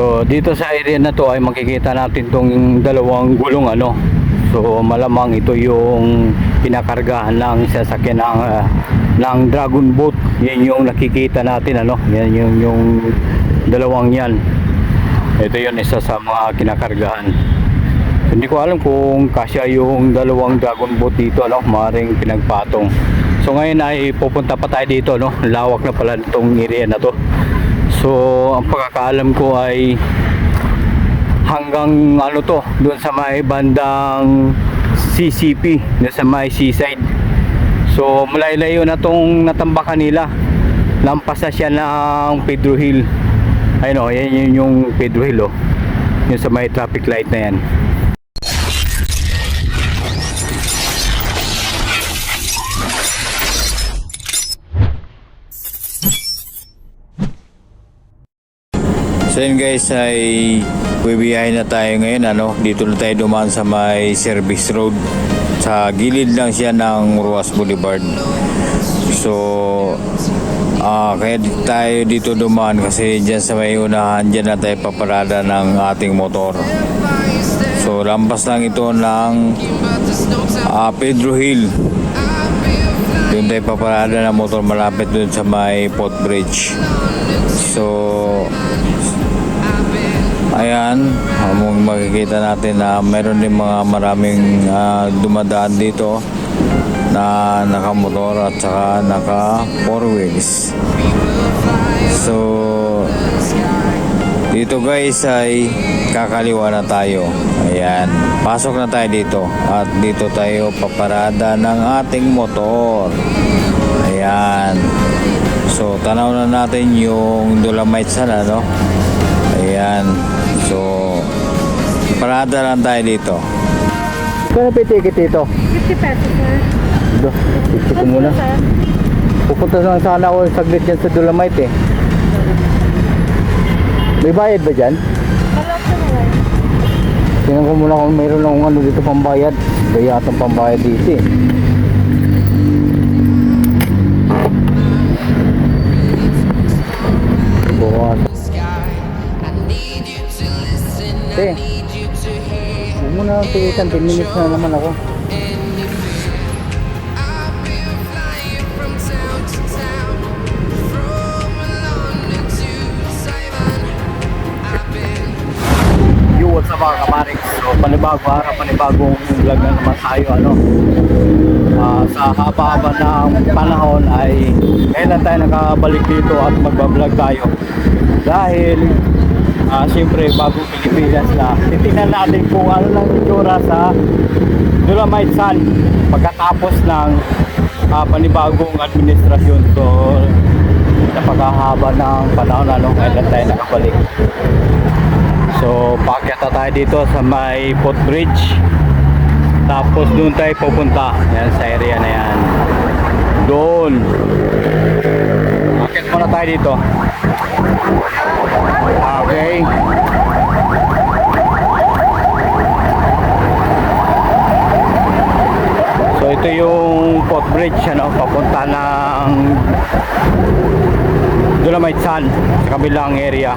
So dito sa area na to ay makikita natin tong dalawang gulong ano. So malamang ito yung pinakargahan ng sasakyan ng dragon boat. Yan yung nakikita natin ano. Yan yung dalawang yan. Ito yun isa sa mga kinakargahan. Hindi ko alam kung kasya yung dalawang dragon boat dito ano, maaaring pinagpatong. So ngayon ay pupunta pa tayo dito no. Lawak na pala itong area na to. So ang pagkakaalam ko ay hanggang ano to, doon sa may bandang CCP, doon sa may seaside. So malayo na tong natambakan nila. Lampas na siya ng Pedro Hill. Ayun o, yan yung Pedro Hill o. Yung sa may traffic light na yan. So yun guys, ay bibiyahin na tayo ngayon ano. Dito na tayo dumaan sa may service road. Sa gilid lang siya ng Ruas Boulevard. So kaya tayo dito dumaan kasi dyan sa may unahan, dyan na tayo paparada ng ating motor. So lampas lang ito ng Pedro Hill. Doon tayo paparada ng motor malapit doon sa may footbridge. So ayan, makikita natin na meron din mga maraming dumadaan dito na nakamotor at saka naka four wheels. So dito guys ay kakaliwa na tayo. Ayan, pasok na tayo dito at dito tayo paparada ng ating motor. Ayan, so tanaw na natin yung Dolomite sana no. Ayan, so parada lang tayo dito. Kano pa ticket dito? 50 pesos, sir. Ito ko muna. Pupunta lang sana ako saglit dyan sa Dolomite eh. May bayad ba dyan? Wala po naman. Tingnan ko muna kung mayroon akong ano dito pambayad. May yatang pambayad dito eh. Bukas. Huwag mo na tigitan, 10 minutes na naman ako. Yo, what's up mga kamarings? So, panibagong vlog na naman tayo ano. Sa haba-haba ng panahon ay ngayon lang tayo nakabalik dito at magbablog tayo. Dahil siyempre bagong Pilipinas na titingnan natin kung ano lang itsura sa Dolomite Sun pagkatapos ng panibagong administrasyon. So sa paghahaba ng panahon ano, kailan tayo nakabalik. So paakyat na tayo dito sa may footbridge, tapos doon tayo pupunta yan sa area na yan. Doon paakyat muna tayo dito. Okay. So ito yung footbridge ano, papunta ng Dolomite Sun sa kabilang area.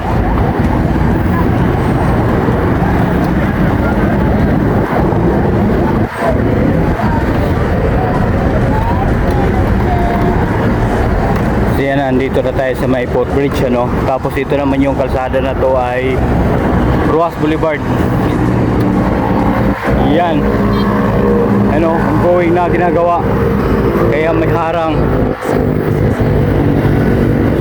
Yan, nandito na tayo sa may footbridge ano. Tapos ito naman yung kalsada na to ay Ruas Boulevard. Yan ano, ongoing na ginagawa kaya may harang.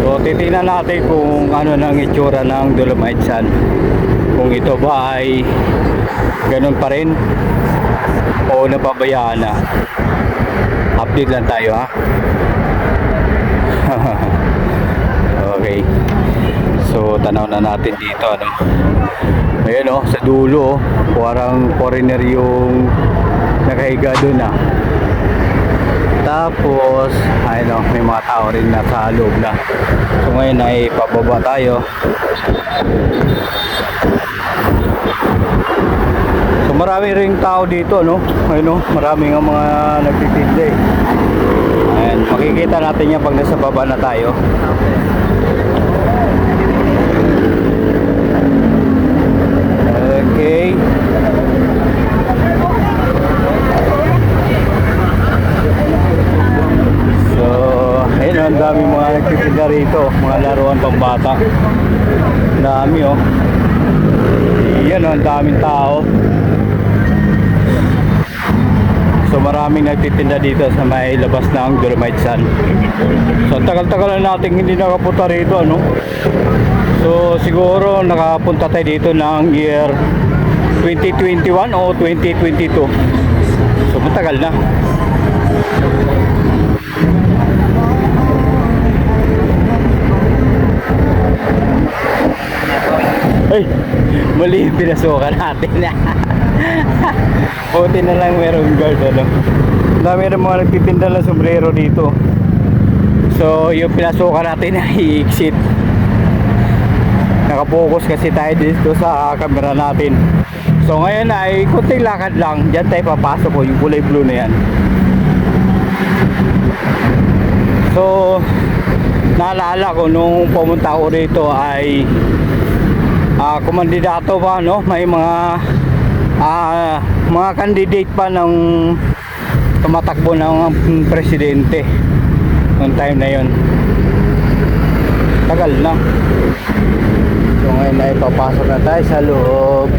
So titingnan natin kung ano nang itsura ng Dolomite Sun, kung ito ba ay ganun pa rin o napabayaan na. Update lang tayo ha. Okay. So tanaw na natin dito ano. Ayun oh, sa dulo oh, parang foreigner yung nakahiga doon ah. Tapos ayun oh, may mga tao rin na sa loob na. So ngayon ay pababa tayo. So marami ring tao dito no. Ayun oh, marami nga mga nagtitinda eh. Ayan, makikita natin yan pag nasa baba na tayo. dami oh. Yan oh, ang daming tao. So maraming nagtitinda dito sa may labas ng Dolomite Sun. So tagal-tagal na natin hindi nakapunta rito ano. So siguro nakapunta tayo dito ng year 2021 o 2022. So matagal na. Ay, mali yung pinasukan natin. Buti na lang merong guard ano. Dami na mga nagtitinda ng sombrero dito. So yung pinasukan natin ay exit. Nakapokus kasi tayo dito sa camera natin. So ngayon ay kunting lakad lang. Diyan tayo papasok yung kulay blue na yan. So naalala ko nung pumunta ako rito ay kumandidato pa no, may mga candidate pa ng tumatakbo ng presidente noong time na yon. Tagal na. So ngayon ay papasok na tayo sa loob.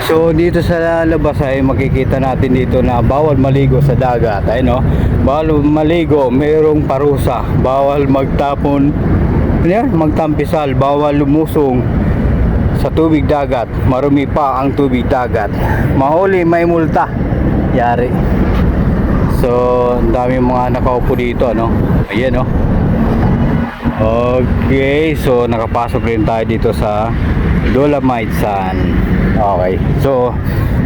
So dito sa labas ay makikita natin dito na bawal maligo sa dagat. Ay no, bawal maligo, mayroong parusa. Bawal magtapon, yan, magtampisal, bawal lumusong sa tubig dagat. Marumi pa ang tubig dagat. Mahuli may multa. Yari. So ang dami mga nakaupo dito ano. Ayan no. Okay, so nakapasok rin tayo dito sa Dolomite Sun. Okay, so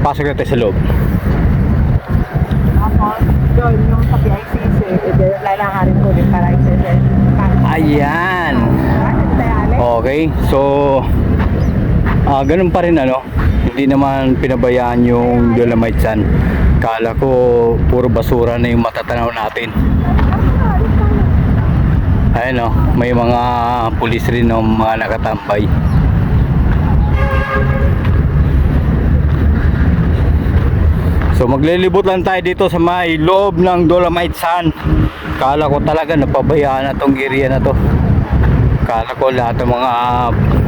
pasok na tayo sa loob. Tapos, doon yung sa PICC, lalakarin ko din para i-send. Ayan. Okay, so ganun pa rin ano. Hindi naman pinabayaan yung Dolomite Sun. Kala ko puro basura na yung matatanaw natin. Ayan o, may mga pulis rin o mga nakatambay. So maglilibot lang tayo dito sa may loob ng Dolomite Sun. Kala ko talaga napabayaan na tong area na to. Kala ko lahat ng mga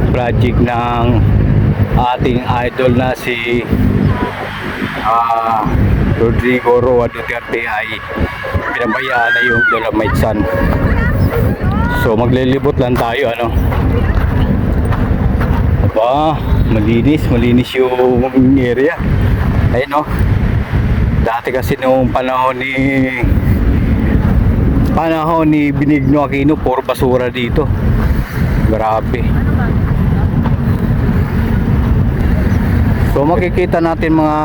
project ng ating idol na si Rodrigo Roa Duterte ay pinabayaan na yung Dolomite Sun. So maglilibot lang tayo ano. Aba, malinis yung area. Ayun no. Dati kasi nung panahon ni Benigno Aquino, puro basura dito. Grabe. So makikita natin mga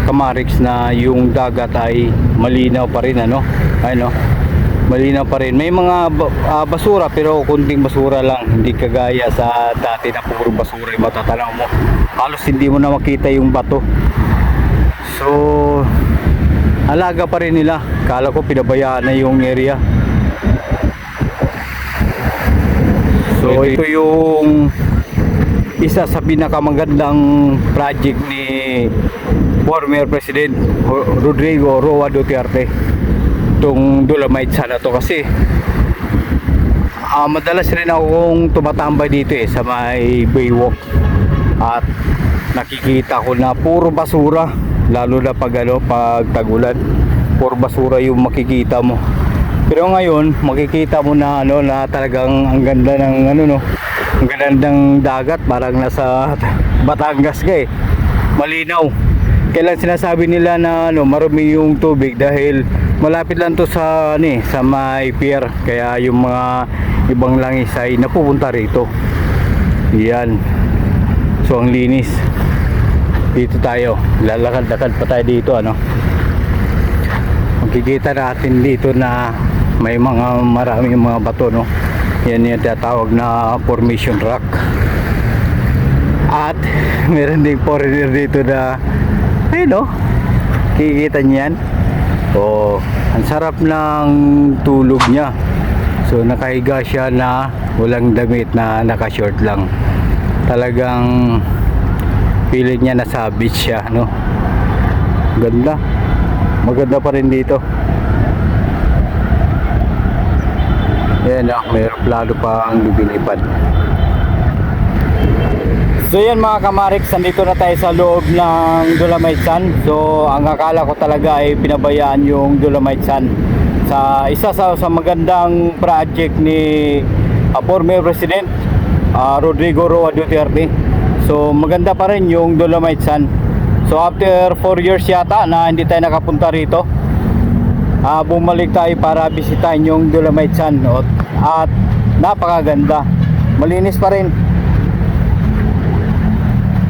kamariks na yung dagat ay malinaw pa rin ano. Ayun no. Malinaw pa rin. May mga basura pero kunting basura lang. Hindi kagaya sa dati na puro basura yung matatanaw mo. Halos hindi mo na makita yung bato. So alaga pa rin nila. Kala ko pinabayaan na yung area. So ito yung isa sa pinakamagandang project ni former President Rodrigo Roa Duterte. Itong Dolomite Sun na to kasi madalas rin akong tumatambay dito sa may Baywalk. At nakikita ko na puro basura. Lalo na pag tagulan, puro basura yung makikita mo. Pero ngayon makikita mo na na talagang ang ganda ng ang ganda ng dagat, parang nasa Batangas ka malinaw. Kailan sinasabi nila na marumi yung tubig dahil malapit lang to sa sa may pier, kaya yung mga ibang langis ay napupunta rito. Yan. So ang linis. Dito tayo, lalakad-lakad pa tayo dito makikita natin dito na may maraming mga bato yan yung tinatawag na formation rock. At meron ding foreigner dito na kikita niyan. Ang sarap ng tulog niya. So nakahiga siya na walang damit, na naka-short lang. Talagang feeling niya nasa beach siya maganda pa rin dito. Yan may aeroplano pang lumilipad. So yan mga kamarix, nandito na tayo sa loob ng Dolomite Sun. So ang akala ko talaga ay pinabayaan yung Dolomite Sun. Isa sa magandang project ni former President Rodrigo Roa Duterte. So maganda pa rin yung Dolomite Sun. So after 4 years yata na hindi tayo nakapunta rito, bumalik tayo para bisitahin yung Dolomite Sun. At napakaganda, malinis pa rin.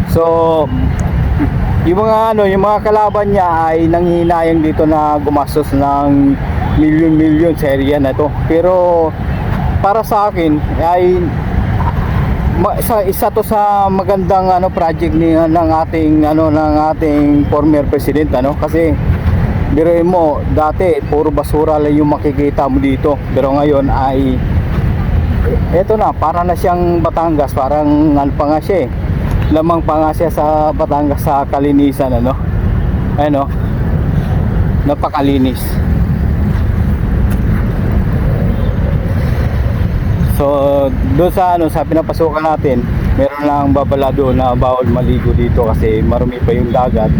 So yung mga kalaban niya ay nanghihinayang dito na gumastos ng milyon-milyon sa area na to. Pero para sa akin ay isa to sa magandang project ng ating former president kasi biruin mo, dati puro basura lang yung makikita mo dito, pero ngayon ay eto na, para na siyang Batangas, parang pa nga siya lamang pa nga siya sa Batangas sa kalinisan napakalinis. So doon sa pinapasukan natin, meron lang babala doon na bawal maligo dito kasi marumi pa yung dagat.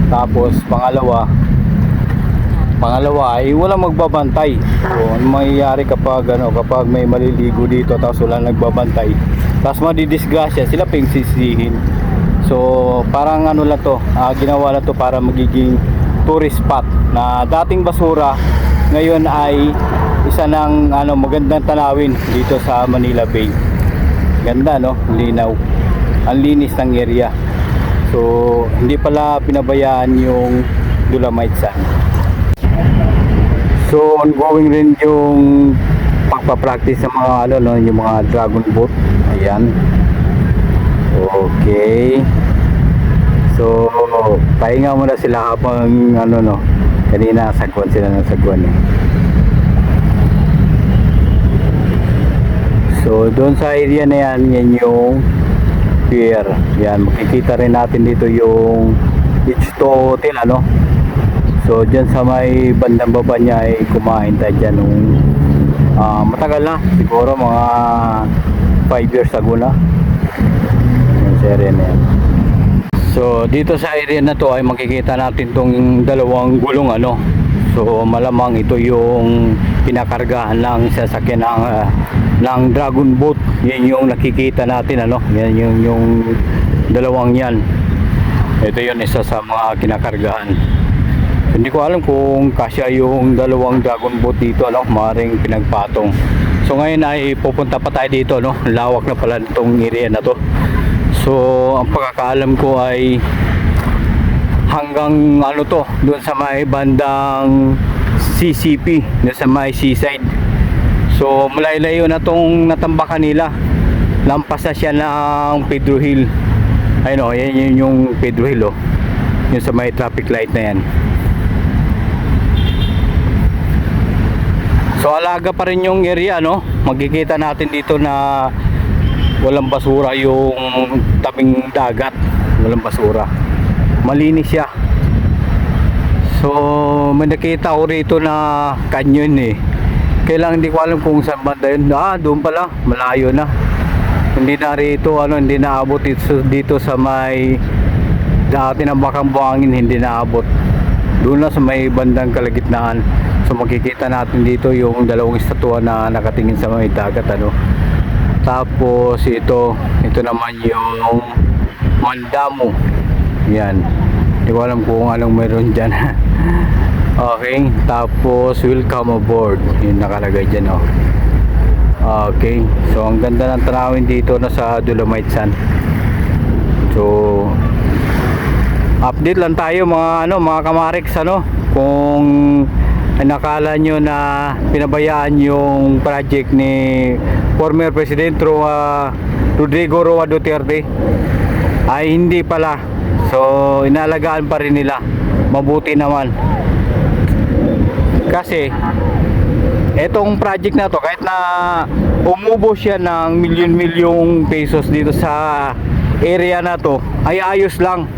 Tapos pangalawa ay walang magbabantay. So ano mangyayari kapag may maliligo dito tapos wala nagbabantay, tapos madidisgrasya sila, pingsisihin. So parang lang to, ginawa lang to para magiging tourist spot na dating basura ngayon ay isa ng magandang tanawin dito sa Manila Bay. Ganda linaw, ang linis ng area. So hindi pala pinabayaan yung Dolomite Sun. So ongoing rin yung pagpa-practice sa mga yung mga dragon boat. Ayan. Okay. So pahinga muna sila habang kanina sagwan sila ng sagwan So doon sa area na yan yung pier. Yan, makikita rin natin dito yung H2 Hotel So dyan sa may bandang baba niya ay kumain tayo dyan nung matagal na, siguro mga 5 years ago na yung sa area na yan. So dito sa area na to ay makikita natin tong dalawang gulong So malamang ito yung pinakargahan ng sasakyan ng dragon boat. Yan yung nakikita natin yan yung dalawang yan. Ito yun, isa sa mga kinakargahan. Hindi ko alam kung kasya yung dalawang dragon boat dito maaaring pinagpatong. So ngayon ay pupunta pa tayo dito lawak na pala itong area na to. So ang pagkakaalam ko ay hanggang doon sa may bandang CCP, doon sa may seaside. So malayo na tong natambakan nila. Lampas na siya ng Pedro Hill. Yan yung Pedro Hill yung sa may traffic light na yan. So alaga pa rin yung area Magkikita natin dito na walang basura yung tabing dagat. Walang basura, malinis siya. So may nakita ko rito na canyon kailang hindi ko alam kung saan banda yun. Doon pala, malayo na. Hindi na rito hindi naabot dito sa may dati ng bakang buhangin, hindi naabot. Doon na sa may bandang kalagitnaan. So makikita natin dito yung dalawang estatwa na nakatingin sa may dagat Tapos ito naman yung Mandamo. Yan. Hindi ko alam kung anong meron dyan. Okay. Tapos welcome aboard. Yung nakalagay dyan Okay. So ang ganda ng tanawin dito sa Dolomite Sun. So update lang tayo mga kamarix kung nakala nyo na pinabayaan yung project ni former President Rodrigo Roa Duterte, ay hindi pala. So inalagaan pa rin nila, mabuti naman. Kasi etong project na to, kahit na umubos siya ng milyon-milyong pesos dito sa area na to, ay ayos lang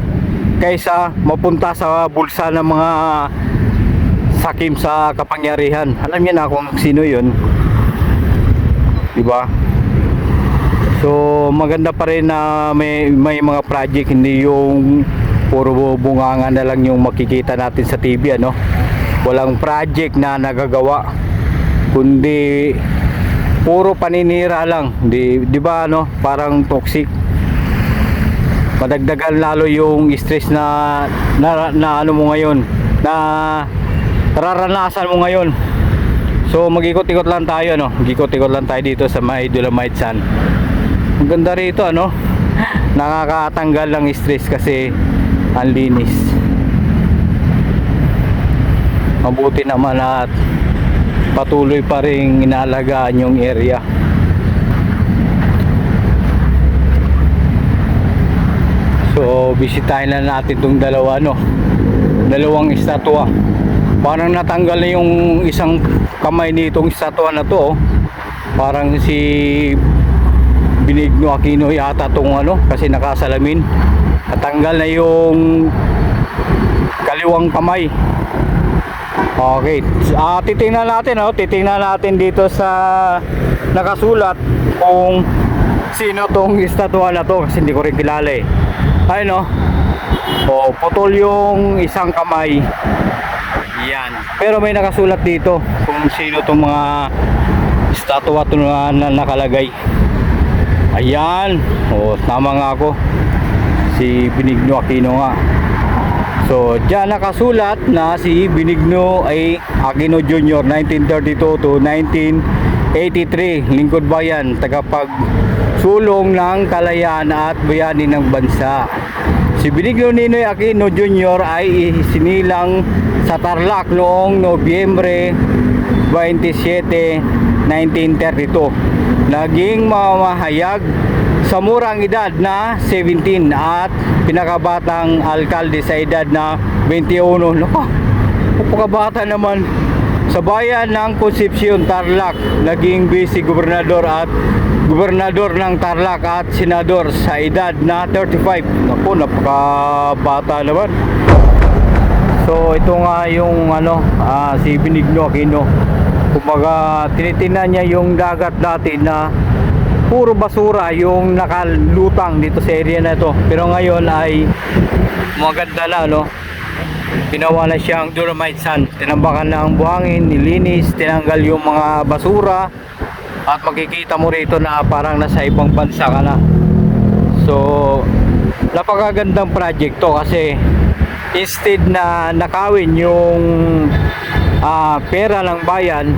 kaysa mapunta sa bulsa ng mga sakim sa kapangyarihan. Alam niyo na kung sino yun. di ba? So maganda pa rin na may mga project, hindi yung puro bunganga na lang yung makikita natin sa TV, ano. Walang project na nagagawa, kundi puro paninira lang, di ba, ano, parang toxic. Madagdagan lalo yung stress na ano mo ngayon, na nararanasan mo ngayon. So mag-ikot-ikot lang tayo, no? Mag-ikot-ikot lang tayo dito sa may Dolomite Sun. Ang ganda rito, ano? Nakakatanggal ng stress kasi ang linis. Mabuti naman at patuloy pa rin inaalagaan yung area. So bisitahin na natin itong dalawang estatwa. Parang natanggal na yung isang kamay nitong estatwa na to, oh. Parang si Benigno Aquino yata tong, ano, kasi nakasalamin. Natanggal na yung kaliwang kamay. Okay, titingnan natin, oh. Titingnan natin dito sa nakasulat kung sino tong estatwa na to, kasi hindi ko rin kilala, eh. Ayun, oh, putol yung isang kamay. Yan. Pero may nakasulat dito kung sino tong mga estatwa to na nakalagay. Ayan. Oh, tama nga ako. Si Benigno Aquino nga. So, diyan nakasulat na si Benigno Aquino Jr. 1932 to 1983. Lingkod bayan, tagapagsulong ng kalayaan at bayani ng bansa. Si Benigno Ninoy Aquino Jr. ay isinilang sa Tarlac noong Nobyembre 27, 1932. Naging mamahayag sa murang edad na 17 at pinakabatang alkalde sa edad na 21. Napakabata naman. Sa bayan ng Concepcion, Tarlac, naging vice gobernador at gobernador ng Tarlac at senador sa edad na 35. Naku, napakabata naman. So ito nga yung si Benigno Aquino. Kumbaga tinitingnan niya yung dagat dati na puro basura yung nakalutang dito sa area na ito. Pero ngayon ay maganda na, no? Ginawa na siyang Dolomite Sun. Tinambakan na ang buhangin, nilinis, tinanggal yung mga basura. At makikita mo rito na parang nasa ibang bansa ka na. So napakagandang project to kasi instead na nakawin yung pera ng bayan,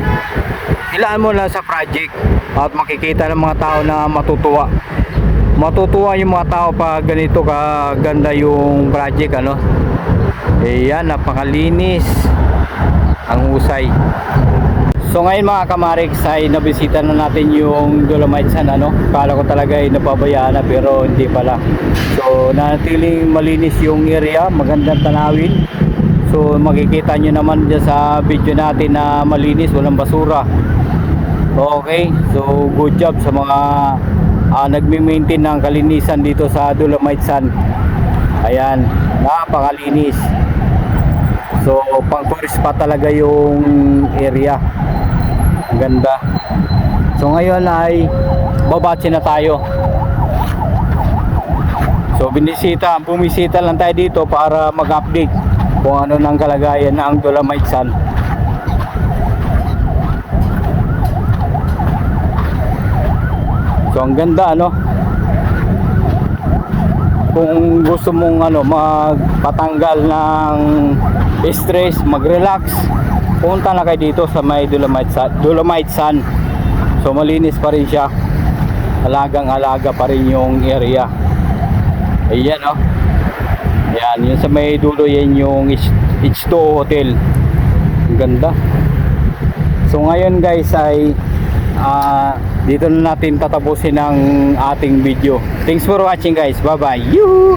ilaan mo na sa project at makikita ng mga tao na matutuwa yung mga tao pag ganito kaganda yung project, ano. Yan, napakalinis, ang husay. So ngayon mga kamarix ay nabisita na natin yung Dolomite Sun, ano. Kala ko talaga ay napabayaan na pero hindi pala. So nanatiling malinis yung area, magandang tanawin. So makikita nyo naman dyan sa video natin na malinis, walang basura. Okay, so good job sa mga nagme-maintain ng kalinisan dito sa Dolomite Sun. Ayan, napakalinis. So pang tourist pa talaga yung area. Ganda. So ngayon ay babatsi na tayo. So bumisita lang tayo dito para mag-update kung ano nang kalagayan ng Dolomite Sun. So ang ganda, ano. Kung gusto mong magpatanggal ng stress, mag-relax, punta na kayo dito sa may Dolomite Sun. So malinis pa rin siya, alagang-alaga pa rin yung area. Ayan, oh. Ayan, yun sa may dulo, yan yung H2 Hotel. Ang ganda. So ngayon guys ay dito na natin tatapusin ang ating video. Thanks for watching guys. Bye bye. Yoo!